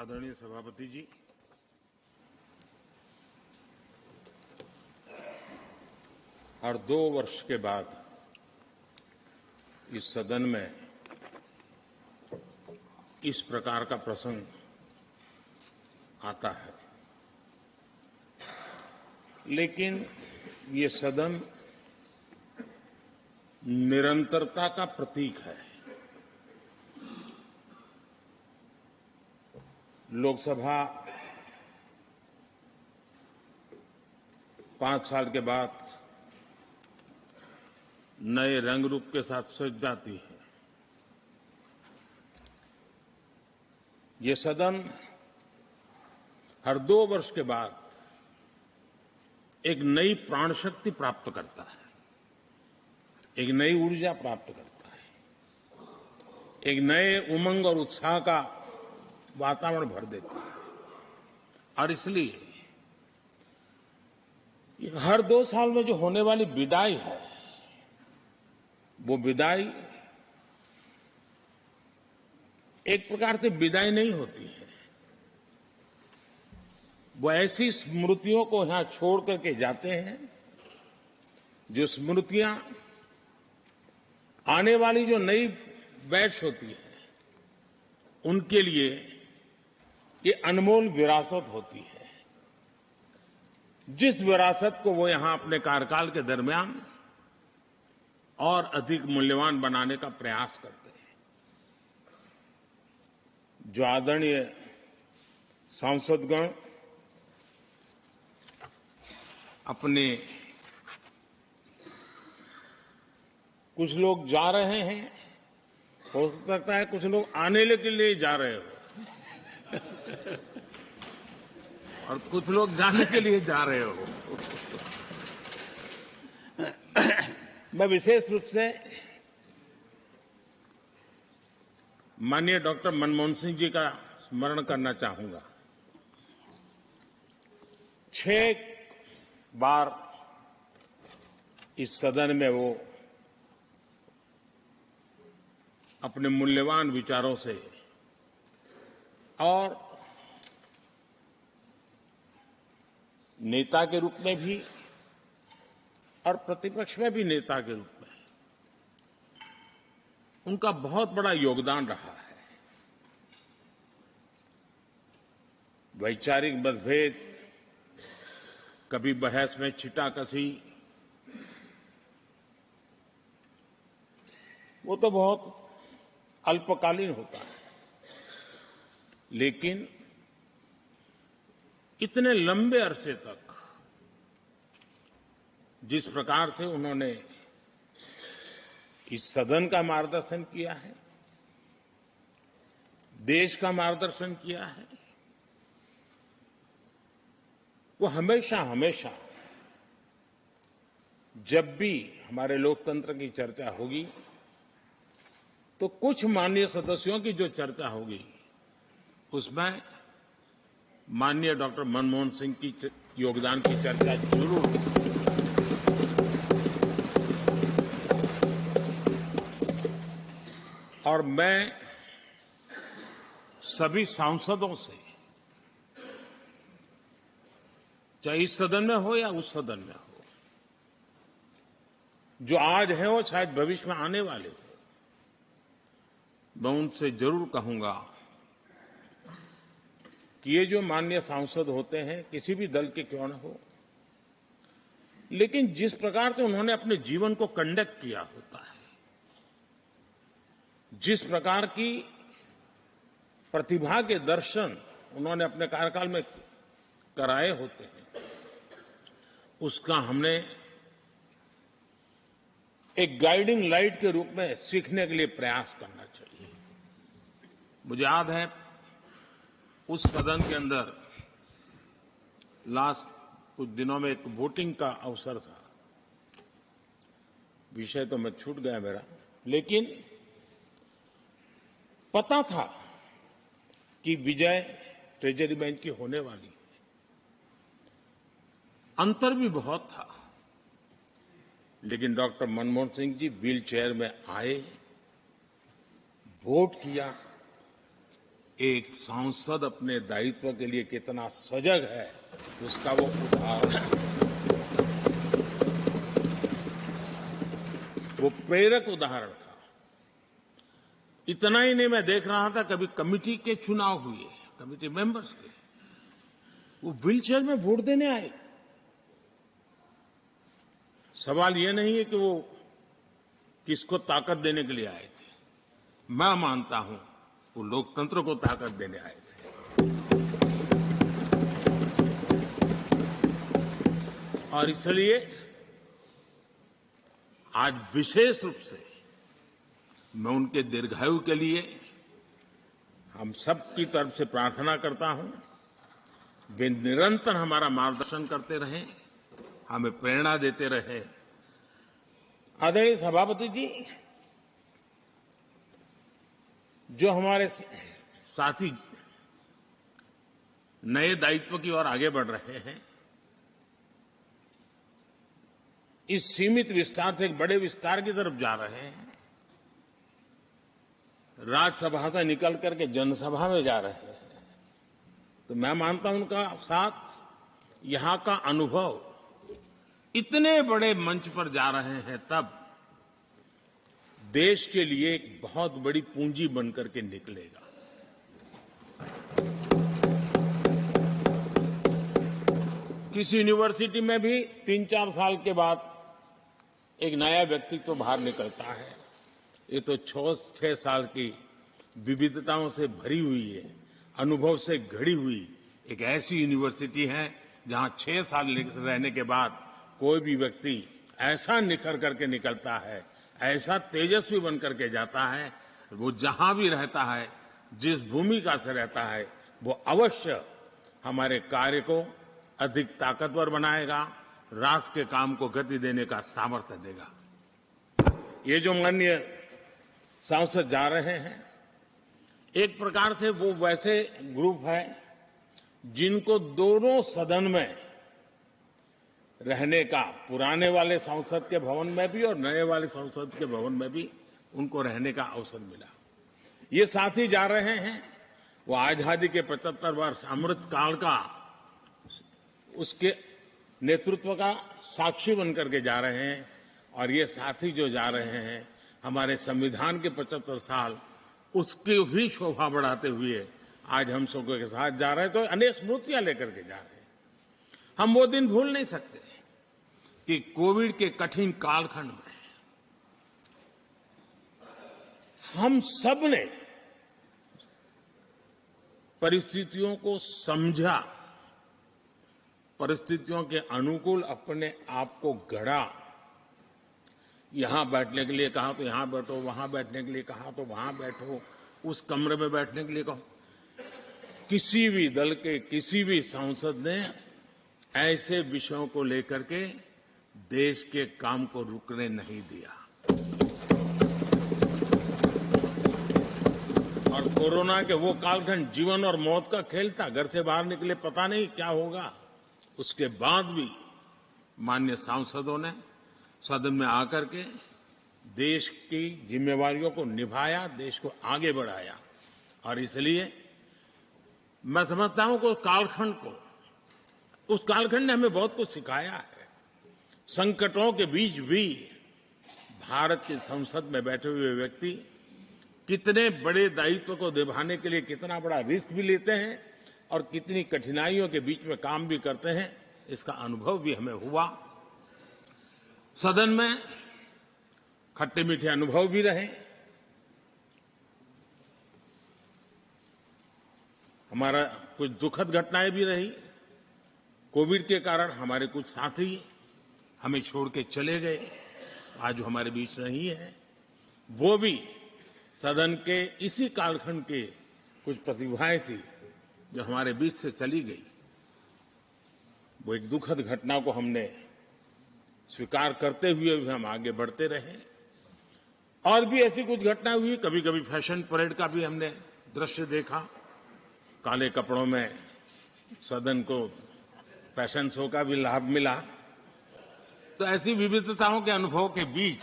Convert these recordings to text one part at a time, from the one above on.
आदरणीय सभापति जी, हर 2 वर्ष के बाद इस सदन में इस प्रकार का प्रसंग आता है, लेकिन ये सदन निरंतरता का प्रतीक है। लोकसभा 5 साल के बाद नए रंग रूप के साथ सज जाती है। ये सदन हर 2 वर्ष के बाद एक नई प्राण शक्ति प्राप्त करता है, एक नई ऊर्जा प्राप्त करता है, एक नए उमंग और उत्साह का वातावरण भर देता है। और इसलिए हर 2 साल में जो होने वाली विदाई है, वो विदाई एक प्रकार से विदाई नहीं होती है। वो ऐसी स्मृतियों को यहां छोड़ करके जाते हैं, जो स्मृतियां आने वाली जो नई बैच होती है, उनके लिए ये अनमोल विरासत होती है। जिस विरासत को वो यहां अपने कार्यकाल के दरमियान और अधिक मूल्यवान बनाने का प्रयास करते हैं। जो आदरणीय सांसदगण अपने कुछ लोग जा रहे हैं, हो सकता है कुछ लोग आने के लिए जा रहे हो और कुछ लोग जाने के लिए जा रहे हो। मैं विशेष रूप से माननीय डॉक्टर मनमोहन सिंह जी का स्मरण करना चाहूंगा। 6 बार इस सदन में वो अपने मूल्यवान विचारों से और नेता के रूप में भी और प्रतिपक्ष में भी नेता के रूप में उनका बहुत बड़ा योगदान रहा है। वैचारिक मतभेद, कभी बहस में छिटाकशी, वो तो बहुत अल्पकालीन होता है, लेकिन इतने लंबे अरसे तक जिस प्रकार से उन्होंने इस सदन का मार्गदर्शन किया है, देश का मार्गदर्शन किया है, वो हमेशा हमेशा जब भी हमारे लोकतंत्र की चर्चा होगी तो कुछ माननीय सदस्यों की जो चर्चा होगी उसमें माननीय डॉक्टर मनमोहन सिंह की योगदान की चर्चा जरूर होगी। और मैं सभी सांसदों से, चाहे इस सदन में हो या उस सदन में हो, जो आज है वो शायद भविष्य में आने वाले हो, मैं उनसे जरूर कहूंगा कि ये जो माननीय सांसद होते हैं, किसी भी दल के क्यों न हो, लेकिन जिस प्रकार से उन्होंने अपने जीवन को कंडक्ट किया होता है, जिस प्रकार की प्रतिभा के दर्शन उन्होंने अपने कार्यकाल में कराए होते हैं, उसका हमने एक गाइडिंग लाइट के रूप में सीखने के लिए प्रयास करना चाहिए। मुझे याद है उस सदन के अंदर लास्ट कुछ दिनों में एक वोटिंग का अवसर था, विषय तो मैं छूट गया मेरा, लेकिन पता था कि विजय ट्रेजरी बैंक की होने वाली है। अंतर भी बहुत था, लेकिन doctor Manmohan Singh ji wheel chair में आए, वोट किया, एक सांसद अपने दायित्व के लिए कितना सजग है, उसका वो उदाहरण है। वो प्रेरक उदाहरण था। इतना ही नहीं, मैं देख रहा था कभी कमिटी के चुनाव हुए, कमिटी मेंबर्स के, वो व्हीलचेयर में वोट देने आए। सवाल ये नहीं है कि वो किसको ताकत देने के लिए आए थे। मैं मानता हूं वो लोकतंत्र को ताकत देने आए थे। और इसलिए आज विशेष रूप से मैं उनके दीर्घायु के लिए हम सबकी तरफ से प्रार्थना करता हूं। वे निरंतर हमारा मार्गदर्शन करते रहें, हमें प्रेरणा देते रहे। आदरणीय सभापति जी, जो हमारे साथी नए दायित्व की ओर आगे बढ़ रहे हैं, इस सीमित विस्तार से एक बड़े विस्तार की तरफ जा रहे हैं, राज्यसभा से निकल करके जनसभा में जा रहे हैं, तो मैं मानता हूं उनका साथ, यहां का अनुभव, इतने बड़े मंच पर जा रहे हैं, तब देश के लिए एक बहुत बड़ी पूंजी बनकर के निकलेगा। किसी यूनिवर्सिटी में भी 3-4 साल के बाद एक नया व्यक्तित्व बाहर निकलता है। ये तो 6 साल की विविधताओं से भरी हुई है, अनुभव से घड़ी हुई एक ऐसी यूनिवर्सिटी है जहां 6 साल रहने के बाद कोई भी व्यक्ति ऐसा निखर करके निकलता है, ऐसा तेजस्वी बन करके जाता है, वो जहां भी रहता है, जिस भूमिका से रहता है, वो अवश्य हमारे कार्य को अधिक ताकतवर बनाएगा, राष्ट्र के काम को गति देने का सामर्थ्य देगा। ये जो माननीय सांसद जा रहे हैं, एक प्रकार से वो वैसे ग्रुप है जिनको दोनों सदन में रहने का, पुराने वाले संसद के भवन में भी और नए वाले संसद के भवन में भी उनको रहने का अवसर मिला। ये साथी जा रहे हैं, वो आजादी के 75 वर्ष अमृत काल का, उसके नेतृत्व का साक्षी बनकर के जा रहे हैं। और ये साथी जो जा रहे हैं, हमारे संविधान के 75 साल, उसकी भी शोभा बढ़ाते हुए आज हम सबके के साथ जा रहे हैं, तो अनेक स्मृतियां लेकर के जा रहे हैं। हम वो दिन भूल नहीं सकते कि कोविड के कठिन कालखंड में हम सब ने परिस्थितियों को समझा, परिस्थितियों के अनुकूल अपने आप को गढ़ा। यहां बैठने के लिए कहा तो यहां बैठो, वहां बैठने के लिए कहा तो वहां बैठो, उस कमरे में बैठने के लिए कहो। किसी भी दल के किसी भी सांसद ने ऐसे विषयों को लेकर के देश के काम को रुकने नहीं दिया। और कोरोना के वो कालखंड जीवन और मौत का खेल था, घर से बाहर निकले पता नहीं क्या होगा। उसके बाद भी माननीय सांसदों ने सदन में आकर के देश की जिम्मेवारियों को निभाया, देश को आगे बढ़ाया। और इसलिए मैं समझता हूं कि उस कालखंड ने हमें बहुत कुछ सिखाया है। संकटों के बीच भी भारत की संसद में बैठे हुए व्यक्ति कितने बड़े दायित्व को निभाने के लिए कितना बड़ा रिस्क भी लेते हैं और कितनी कठिनाइयों के बीच में काम भी करते हैं, इसका अनुभव भी हमें हुआ। सदन में खट्टे मीठे अनुभव भी रहे। हमारा कुछ दुखद घटनाएं भी रही। कोविड के कारण हमारे कुछ साथी हमें छोड़ के चले गए, आज हमारे बीच नहीं है। वो भी सदन के इसी कालखंड के कुछ प्रतिभाएं थी जो हमारे बीच से चली गई। वो एक दुखद घटना को हमने स्वीकार करते हुए भी हम आगे बढ़ते रहे। और भी ऐसी कुछ घटना हुई, कभी कभी फैशन परेड का भी हमने दृश्य देखा। काले कपड़ों में सदन को फैशन शो का भी लाभ मिला। तो ऐसी विविधताओं के अनुभव के बीच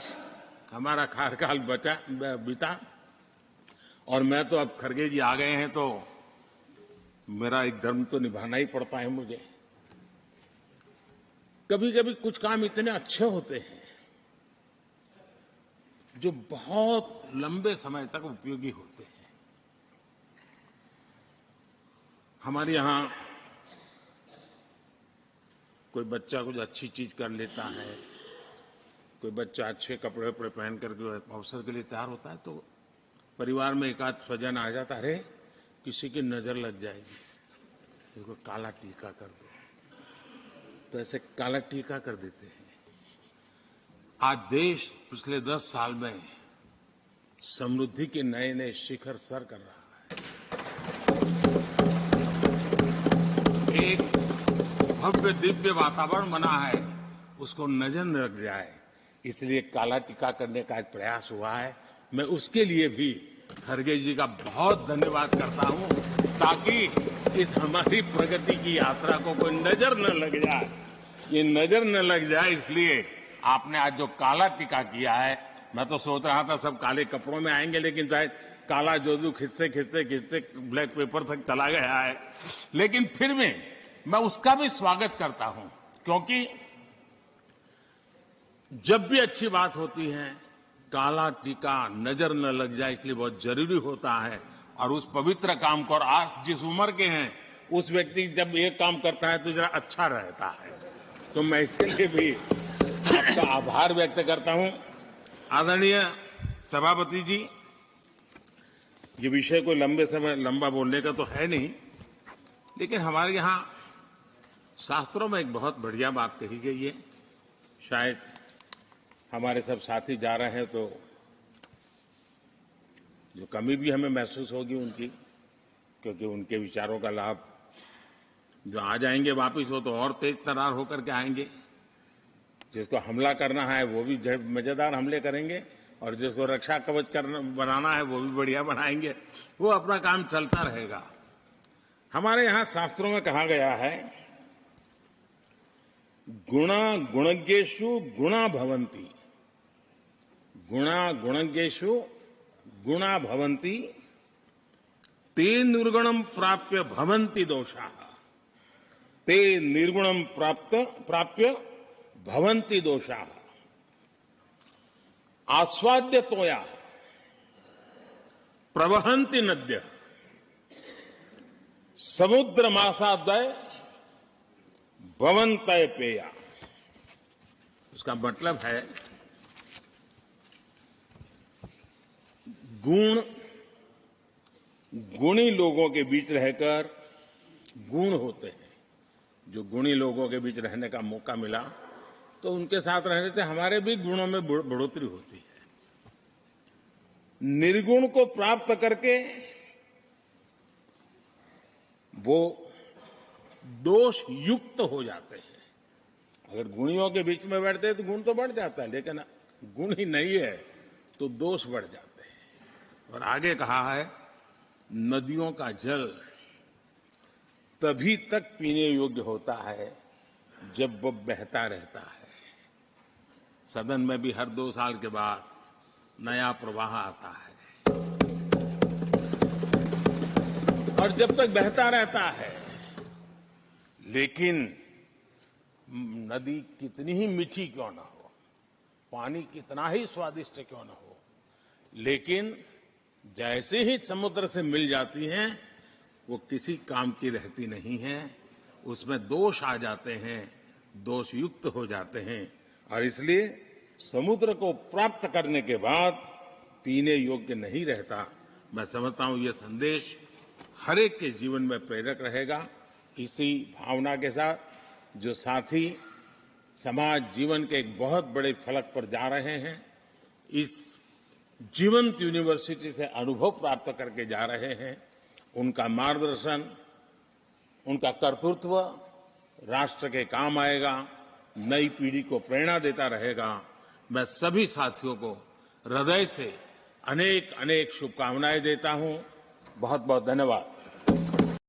हमारा कार्यकाल बीता। और मैं तो अब खड़गे जी आ गए हैं तो मेरा एक धर्म तो निभाना ही पड़ता है मुझे। कभी कभी कुछ काम इतने अच्छे होते हैं जो बहुत लंबे समय तक उपयोगी होते हैं। हमारे यहां कोई बच्चा कुछ अच्छी चीज कर लेता है, कोई बच्चा अच्छे कपड़े वपड़े पहन करके अवसर के लिए तैयार होता है, तो परिवार में एक आध स्वजन आ जाता है, अरे किसी की नजर लग जाएगी, इसको काला टीका कर दो, तो ऐसे काला टीका कर देते हैं। आज देश पिछले 10 साल में समृद्धि के नए नए शिखर सर कर रहा है। एक भव्य दिव्य वातावरण बना है, उसको नजर न लग जाए, इसलिए काला टीका करने का एक प्रयास हुआ है। मैं उसके लिए भी खरगे जी का बहुत धन्यवाद करता हूं, ताकि इस हमारी प्रगति की यात्रा को कोई नजर न लग जाए। ये नजर न लग जाए इसलिए आपने आज जो काला टीका किया है, मैं तो सोच रहा था सब काले कपड़ों में आएंगे, लेकिन शायद काला जोदू खिंचते खिंचते खिंचते ब्लैक पेपर तक चला गया है। लेकिन फिर भी मैं उसका भी स्वागत करता हूं, क्योंकि जब भी अच्छी बात होती है काला टीका नजर न लग जाए, इसलिए बहुत जरूरी होता है। और उस पवित्र काम को, और आज जिस उम्र के हैं उस व्यक्ति जब ये काम करता है तो जरा अच्छा रहता है। तो मैं इसके लिए भी आपका आभार व्यक्त करता हूं। आदरणीय सभापति जी, ये विषय कोई लंबा बोलने का तो है नहीं, लेकिन हमारे यहां शास्त्रों में एक बहुत बढ़िया बात कही गई है। शायद हमारे सब साथी जा रहे हैं तो जो कमी भी हमें महसूस होगी उनकी, क्योंकि उनके विचारों का लाभ जो आ जाएंगे वापिस, वो तो और तेज तर्रार होकर के आएंगे। जिसको हमला करना है वो भी मजेदार हमले करेंगे, और जिसको रक्षा कवच बनाना है वो भी बढ़िया बनाएंगे। वो अपना काम चलता रहेगा। हमारे यहां शास्त्रों में कहा गया है, गुणा गुणज्ञेषु गुणा भवन्ति, गुणा गुणज्ञेषु गुणा भवन्ति, ते निर्गुणम प्राप्य भवन्ति दोषाः, ते निर्गुणम प्राप्य भवन्ति दोषाः। आस्वाद्य तोया प्रवहन्ति नद्य, समुद्र मासादय भवन्तय पेया। उसका मतलब है गुणी लोगों के बीच रहकर गुण होते हैं। जो गुणी लोगों के बीच रहने का मौका मिला तो उनके साथ रहने से हमारे भी गुणों में बढ़ोतरी होती है। निर्गुण को प्राप्त करके वो दोष युक्त हो जाते हैं। अगर गुणियों के बीच में बैठते हैं तो गुण तो बढ़ जाता है, लेकिन गुण ही नहीं है तो दोष बढ़ जाते हैं। और आगे कहा है, नदियों का जल तभी तक पीने योग्य होता है जब वो बहता रहता है। सदन में भी हर 2 साल के बाद नया प्रवाह आता है, और जब तक बहता रहता है, लेकिन नदी कितनी ही मीठी क्यों ना हो, पानी कितना ही स्वादिष्ट क्यों ना हो, लेकिन जैसे ही समुद्र से मिल जाती हैं वो किसी काम की रहती नहीं है। उसमें दोष आ जाते हैं, दोष युक्त हो जाते हैं, और इसलिए समुद्र को प्राप्त करने के बाद पीने योग्य नहीं रहता। मैं समझता हूं ये संदेश हर एक के जीवन में प्रेरक रहेगा। इसी भावना के साथ जो साथी समाज जीवन के एक बहुत बड़े फलक पर जा रहे हैं, इस जीवंत यूनिवर्सिटी से अनुभव प्राप्त करके जा रहे हैं, उनका मार्गदर्शन, उनका कर्तृत्व राष्ट्र के काम आएगा, नई पीढ़ी को प्रेरणा देता रहेगा। मैं सभी साथियों को हृदय से अनेक अनेक शुभकामनाएं देता हूं। बहुत बहुत धन्यवाद।